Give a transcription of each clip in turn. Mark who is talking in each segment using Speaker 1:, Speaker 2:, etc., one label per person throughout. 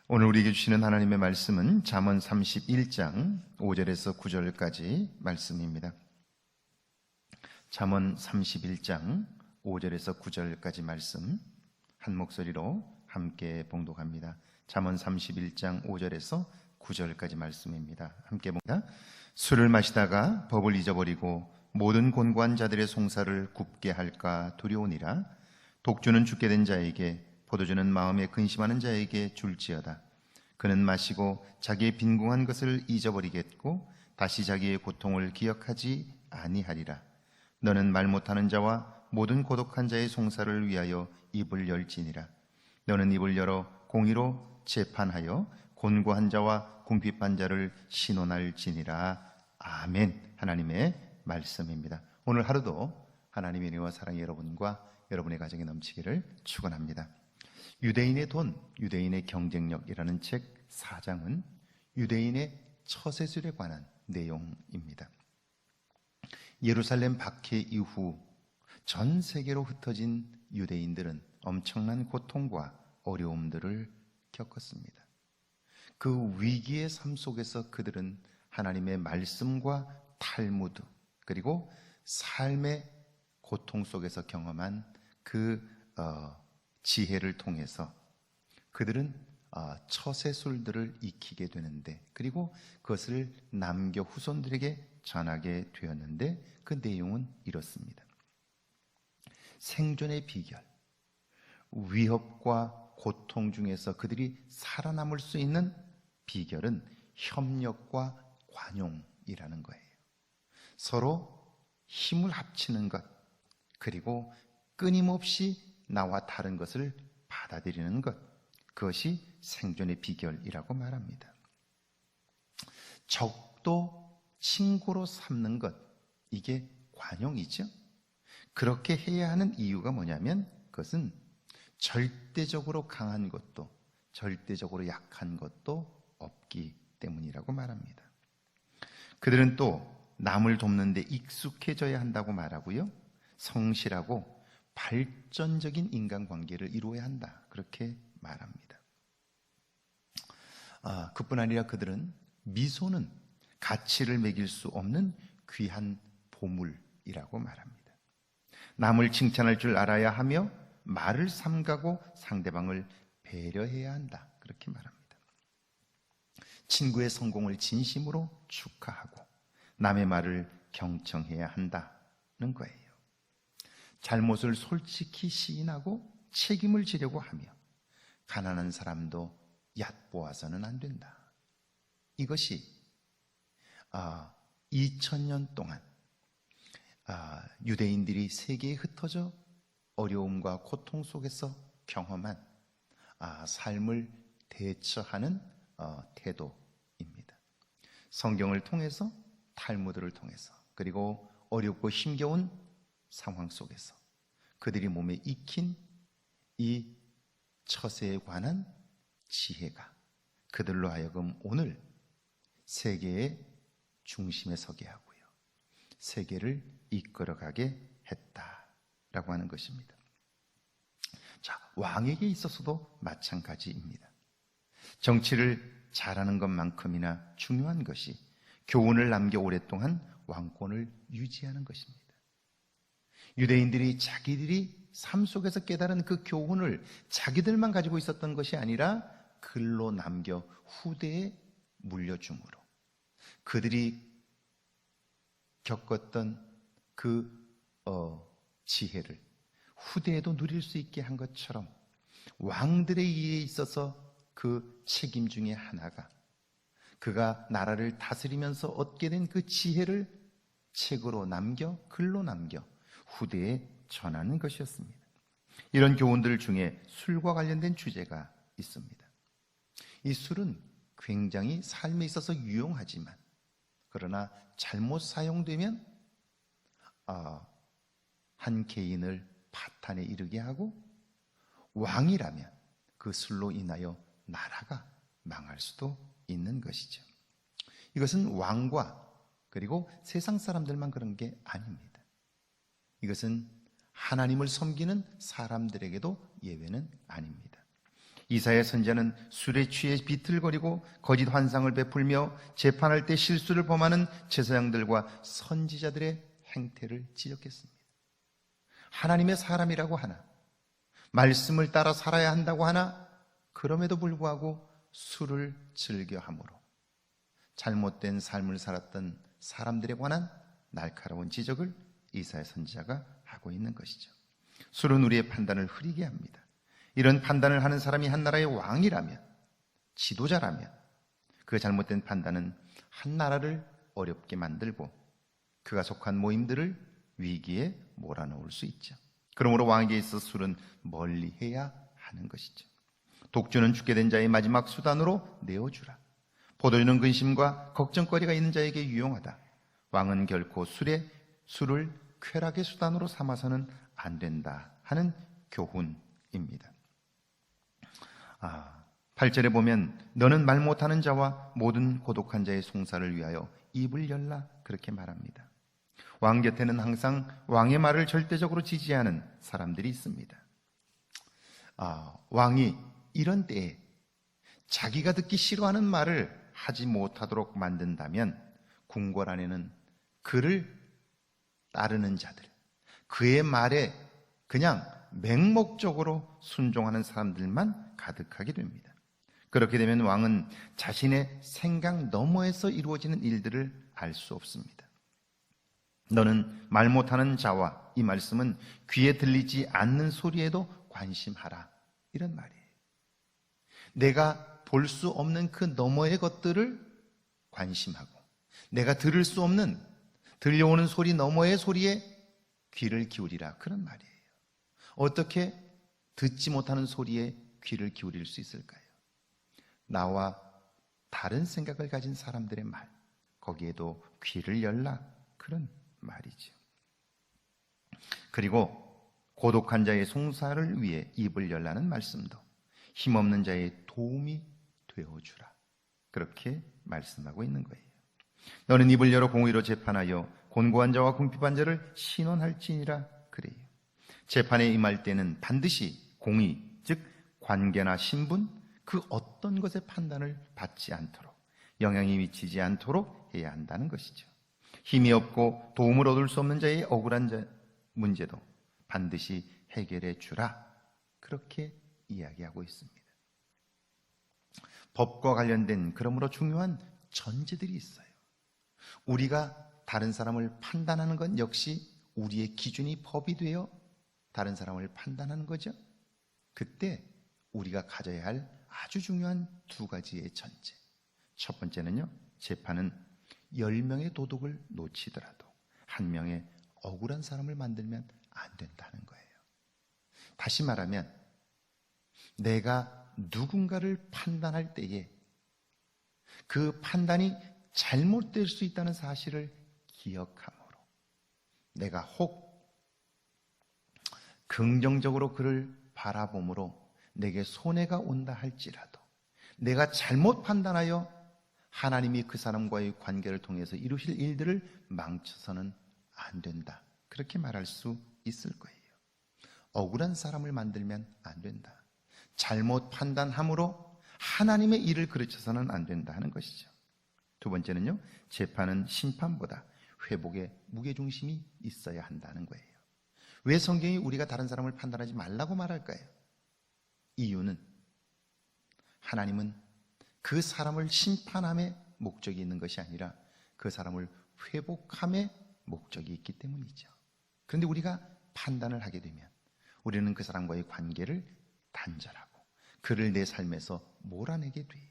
Speaker 1: 오늘 우리에게 주시는 하나님의 말씀은 잠언 31장 5절에서 9절까지 말씀입니다. 잠언 31장 5절에서 9절까지 말씀 한 목소리로 함께 봉독합니다. 잠언 31장 5절에서 9절까지 말씀입니다. 함께 봅니다. 술을 마시다가 법을 잊어버리고 모든 곤고한 자들의 송사를 굽게 할까 두려우니라. 독주는 죽게 된 자에게, 포도주는 마음에 근심하는 자에게 줄지어다. 그는 마시고 자기의 빈궁한 것을 잊어버리겠고 다시 자기의 고통을 기억하지 아니하리라. 너는 말 못하는 자와 모든 고독한 자의 송사를 위하여 입을 열지니라. 너는 입을 열어 공의로 재판하여 곤고한 자와 궁핍한 자를 신원할지니라. 아멘. 하나님의 말씀입니다. 오늘 하루도 하나님의 은혜와 사랑이 여러분과 여러분의 가정에 넘치기를 축원합니다. 유대인의 돈, 유대인의 경쟁력이라는 책 4장은 유대인의 처세술에 관한 내용입니다. 예루살렘 박해 이후 전 세계로 흩어진 유대인들은 엄청난 고통과 어려움들을 겪었습니다. 그 위기의 삶 속에서 그들은 하나님의 말씀과 탈무드, 그리고 삶의 고통 속에서 경험한 그 지혜를 통해서 그들은 처세술들을 익히게 되는데, 그리고 그것을 남겨 후손들에게 전하게 되었는데, 그 내용은 이렇습니다. 생존의 비결, 위협과 고통 중에서 그들이 살아남을 수 있는 비결은 협력과 관용이라는 거예요. 서로 힘을 합치는 것, 그리고 끊임없이 나와 다른 것을 받아들이는 것, 그것이 생존의 비결이라고 말합니다. 적도 친구로 삼는 것, 이게 관용이죠. 그렇게 해야 하는 이유가 뭐냐면 그것은 절대적으로 강한 것도 절대적으로 약한 것도 없기 때문이라고 말합니다. 그들은 또 남을 돕는 데 익숙해져야 한다고 말하고요, 성실하고 발전적인 인간관계를 이루어야 한다, 그렇게 말합니다. 그뿐 아니라 그들은 미소는 가치를 매길 수 없는 귀한 보물이라고 말합니다. 남을 칭찬할 줄 알아야 하며 말을 삼가고 상대방을 배려해야 한다, 그렇게 말합니다. 친구의 성공을 진심으로 축하하고 남의 말을 경청해야 한다는 거예요. 잘못을 솔직히 시인하고 책임을 지려고 하며 가난한 사람도 얕보아서는 안 된다. 이것이 2000년 동안 유대인들이 세계에 흩어져 어려움과 고통 속에서 경험한 삶을 대처하는 태도입니다. 성경을 통해서, 탈무드를 통해서, 그리고 어렵고 힘겨운 상황 속에서 그들이 몸에 익힌 이 처세에 관한 지혜가 그들로 하여금 오늘 세계의 중심에 서게 하고요, 세계를 이끌어가게 했다라고 하는 것입니다. 자, 왕에게 있어서도 마찬가지입니다. 정치를 잘하는 것만큼이나 중요한 것이 교훈을 남겨 오랫동안 왕권을 유지하는 것입니다. 유대인들이 자기들이 삶 속에서 깨달은 그 교훈을 자기들만 가지고 있었던 것이 아니라 글로 남겨 후대에 물려줌으로 그들이 겪었던 그 지혜를 후대에도 누릴 수 있게 한 것처럼 왕들의 일에 있어서 그 책임 중에 하나가 그가 나라를 다스리면서 얻게 된 그 지혜를 책으로 남겨, 글로 남겨 후대에 전하는 것이었습니다. 이런 교훈들 중에 술과 관련된 주제가 있습니다. 이 술은 굉장히 삶에 있어서 유용하지만, 그러나 잘못 사용되면 한 개인을 파탄에 이르게 하고, 왕이라면 그 술로 인하여 나라가 망할 수도 있는 것이죠. 이것은 왕과 그리고 세상 사람들만 그런 게 아닙니다. 이것은 하나님을 섬기는 사람들에게도 예외는 아닙니다. 이사야 선지자는 술에 취해 비틀거리고 거짓 환상을 베풀며 재판할 때 실수를 범하는 제사장들과 선지자들의 행태를 지적했습니다. 하나님의 사람이라고 하나, 말씀을 따라 살아야 한다고 하나, 그럼에도 불구하고 술을 즐겨함으로 잘못된 삶을 살았던 사람들에 관한 날카로운 지적을 이사야 선지자가 하고 있는 것이죠. 술은 우리의 판단을 흐리게 합니다. 이런 판단을 하는 사람이 한 나라의 왕이라면, 지도자라면 그 잘못된 판단은 한 나라를 어렵게 만들고 그가 속한 모임들을 위기에 몰아넣을 수 있죠. 그러므로 왕에게 있어 술은 멀리해야 하는 것이죠. 독주는 죽게 된 자의 마지막 수단으로 내어주라. 포도주는 근심과 걱정거리가 있는 자에게 유용하다. 왕은 결코 술을 쾌락의 수단으로 삼아서는 안 된다 하는 교훈입니다. 8절에 보면 너는 말 못하는 자와 모든 고독한 자의 송사를 위하여 입을 열라 그렇게 말합니다. 왕 곁에는 항상 왕의 말을 절대적으로 지지하는 사람들이 있습니다. 왕이 이런 때에 자기가 듣기 싫어하는 말을 하지 못하도록 만든다면 궁궐 안에는 그를 따르는 자들, 그의 말에 그냥 맹목적으로 순종하는 사람들만 가득하게 됩니다. 그렇게 되면 왕은 자신의 생각 너머에서 이루어지는 일들을 알 수 없습니다. 너는 말 못하는 자와, 이 말씀은 귀에 들리지 않는 소리에도 관심하라, 이런 말이에요. 내가 볼 수 없는 그 너머의 것들을 관심하고, 내가 들을 수 없는, 들려오는 소리 너머의 소리에 귀를 기울이라, 그런 말이에요. 어떻게 듣지 못하는 소리에 귀를 기울일 수 있을까요? 나와 다른 생각을 가진 사람들의 말, 거기에도 귀를 열라, 그런 말이죠. 그리고 고독한 자의 송사를 위해 입을 열라는 말씀도 힘없는 자의 도움이 되어주라, 그렇게 말씀하고 있는 거예요. 너는 입을 열어 공의로 재판하여 곤고한 자와 궁핍한 자를 신원할지니라, 그래요. 재판에 임할 때는 반드시 공의, 즉 관계나 신분, 그 어떤 것의 판단을 받지 않도록, 영향이 미치지 않도록 해야 한다는 것이죠. 힘이 없고 도움을 얻을 수 없는 자의 억울한 문제도 반드시 해결해 주라, 그렇게 이야기하고 있습니다. 법과 관련된 그러므로 중요한 전제들이 있어요. 우리가 다른 사람을 판단하는 건 역시 우리의 기준이 법이 되어 다른 사람을 판단하는 거죠. 그때 우리가 가져야 할 아주 중요한 두 가지의 전제. 첫 번째는요, 재판은 10명의 도둑을 놓치더라도 한 명의 억울한 사람을 만들면 안 된다는 거예요. 다시 말하면 내가 누군가를 판단할 때에 그 판단이 잘못될 수 있다는 사실을 기억함으로, 내가 혹 긍정적으로 그를 바라봄으로 내게 손해가 온다 할지라도 내가 잘못 판단하여 하나님이 그 사람과의 관계를 통해서 이루실 일들을 망쳐서는 안 된다, 그렇게 말할 수 있을 거예요. 억울한 사람을 만들면 안 된다. 잘못 판단함으로 하나님의 일을 그르쳐서는 안 된다 하는 것이죠. 두 번째는요, 재판은 심판보다 회복에 무게중심이 있어야 한다는 거예요. 왜 성경이 우리가 다른 사람을 판단하지 말라고 말할까요? 이유는 하나님은 그 사람을 심판함에 목적이 있는 것이 아니라 그 사람을 회복함에 목적이 있기 때문이죠. 그런데 우리가 판단을 하게 되면 우리는 그 사람과의 관계를 단절하고 그를 내 삶에서 몰아내게 돼요.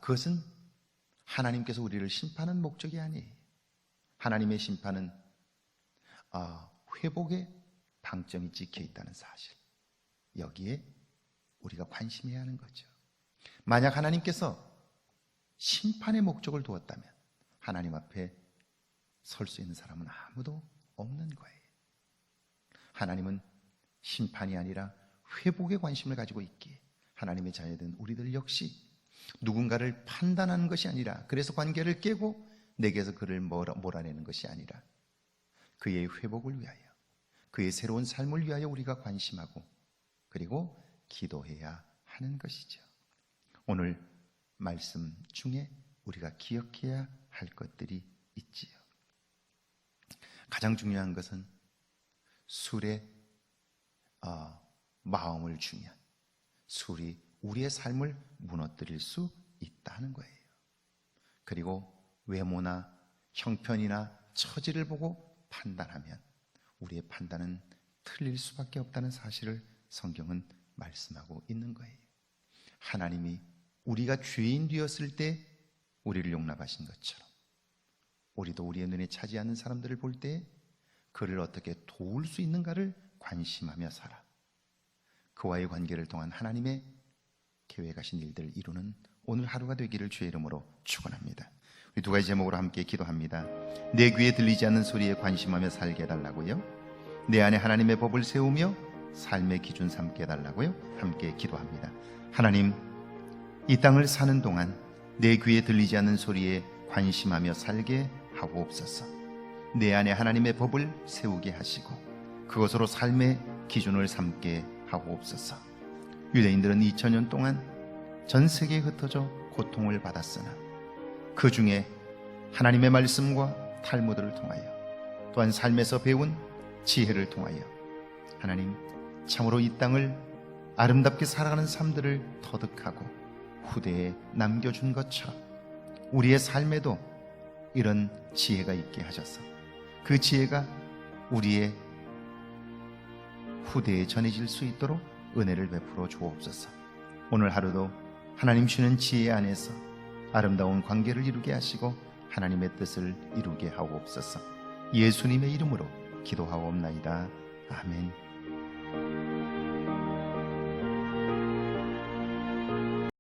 Speaker 1: 그것은 하나님께서 우리를 심판하는 목적이 아니에요. 하나님의 심판은 회복의 방점이 찍혀 있다는 사실, 여기에 우리가 관심해야 하는 거죠. 만약 하나님께서 심판의 목적을 두었다면 하나님 앞에 설 수 있는 사람은 아무도 없는 거예요. 하나님은 심판이 아니라 회복에 관심을 가지고 있기에 하나님의 자녀된 우리들 역시 누군가를 판단하는 것이 아니라, 그래서 관계를 깨고 내게서 그를 몰아내는 것이 아니라 그의 회복을 위하여, 그의 새로운 삶을 위하여 우리가 관심하고 그리고 기도해야 하는 것이죠. 오늘 말씀 중에 우리가 기억해야 할 것들이 있지요. 가장 중요한 것은 술에 마음을 주면 술이 우리의 삶을 무너뜨릴 수 있다는 거예요. 그리고 외모나 형편이나 처지를 보고 판단하면 우리의 판단은 틀릴 수밖에 없다는 사실을 성경은 말씀하고 있는 거예요. 하나님이 우리가 죄인 되었을 때 우리를 용납하신 것처럼 우리도 우리의 눈에 차지 않는 사람들을 볼 때 그를 어떻게 도울 수 있는가를 관심하며 살아 그와의 관계를 통한 하나님의 계획하신 일들을 이루는 오늘 하루가 되기를 주의 이름으로 축원합니다. 우리 두 가지 제목으로 함께 기도합니다. 내 귀에 들리지 않는 소리에 관심하며 살게 해달라고요. 내 안에 하나님의 법을 세우며 삶의 기준 삼게 해달라고요. 함께 기도합니다. 하나님, 이 땅을 사는 동안 내 귀에 들리지 않는 소리에 관심하며 살게 하옵소서. 내 안에 하나님의 법을 세우게 하시고 그것으로 삶의 기준을 삼게 하옵소서. 유대인들은 2000년 동안 전 세계에 흩어져 고통을 받았으나 그 중에 하나님의 말씀과 탈무드를 통하여 또한 삶에서 배운 지혜를 통하여 하나님 참으로 이 땅을 아름답게 살아가는 삶들을 터득하고 후대에 남겨준 것처럼 우리의 삶에도 이런 지혜가 있게 하셔서 그 지혜가 우리의 후대에 전해질 수 있도록 은혜를 베풀어 주옵소서. 오늘 하루도 하나님 주는 지혜 안에서 아름다운 관계를 이루게 하시고 하나님의 뜻을 이루게 하옵소서. 예수님의 이름으로 기도하옵나이다. 아멘.